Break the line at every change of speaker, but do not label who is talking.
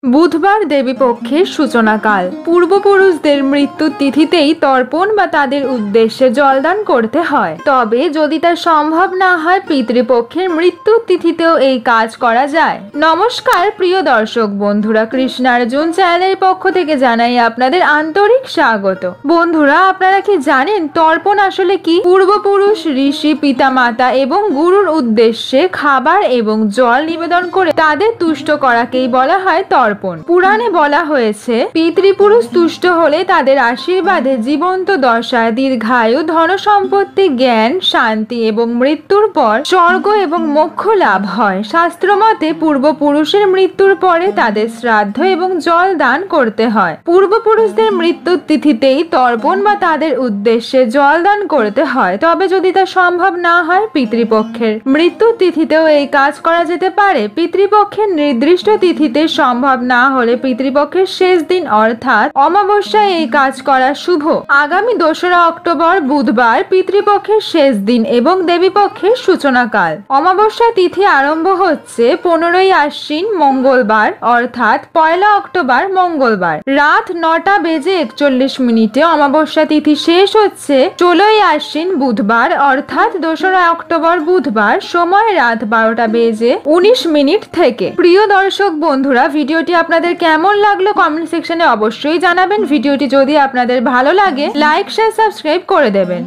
বুধবার দেবীপক্ষের সূচনাকাল। পূর্বপুরুষদের মৃত্যুর তিথিতেই তর্পণ বা তাদের উদ্দেশ্যে জলদান করতে হয়। তবে যদি তা সম্ভব না হয় পিতৃপক্ষের মৃত্যুর তিথিতেও এই কাজ করা যায়। নমস্কার প্রিয় দর্শক বন্ধুরা, কৃষ্ণার্জুন চ্যানেলের পক্ষ থেকে জানাই আপনাদের আন্তরিক স্বাগত। বন্ধুরা, আপনারা কি জানেন তর্পণ আসলে কি? পূর্বপুরুষ, ঋষি, পিতামাতা এবং গুরুর উদ্দেশ্যে খাবার এবং জল নিবেদন করে তাদের তুষ্ট করাকেই বলা হয় তর্পণ। পুরাণে বলা হয়েছে, পিতৃপুরুষ তুষ্ট হলে তাদের আশীর্বাদে জীবন্ত দশায় দীর্ঘায়ু, ধন সম্পত্তি, জ্ঞান, শান্তি এবং মৃত্যুর পর স্বর্গ এবং মোক্ষ লাভ হয়। শাস্ত্র মতে পূর্বপুরুষের মৃত্যুর পরে তাদের শ্রাদ্ধ এবং জল দান করতে হয়। পূর্বপুরুষদের মৃত্যুর তিথিতেই তর্পণ বা তাদের উদ্দেশ্যে জল দান করতে হয়। তবে যদি তা সম্ভব না হয় পিতৃপক্ষের মৃত্যুর তিথিতেও এই কাজ করা যেতে পারে। পিতৃপক্ষের নির্দিষ্ট তিথিতে সম্ভব না হলে পিতৃপক্ষের শেষ দিন অর্থাৎ অমাবস্যায় এই কাজ করা শুভ। আগামী 2রা অক্টোবর বুধবার পিতৃপক্ষের শেষ দিন এবং দেবীপক্ষের সূচনাকাল। অমাবস্যা তিথি আরম্ভ হচ্ছে 15ই আশ্বিন মঙ্গলবার অর্থাৎ 1লা অক্টোবর মঙ্গলবার রাত 9টা বেজে 41 মিনিটে। অমাবস্যা তিথি শেষ হচ্ছে 16ই আশ্বিন বুধবার অর্থাৎ 2রা অক্টোবর বুধবার, সময় রাত 12টা বেজে 19 মিনিট থেকে। প্রিয় দর্শক বন্ধুরা, ভিডিওটি আপনাদের কেমন লাগলো কমেন্ট সেকশনে অবশ্যই জানাবেন। ভিডিওটি যদি আপনাদের ভালো লাগে লাইক, শেয়ার, সাবস্ক্রাইব করে দেবেন।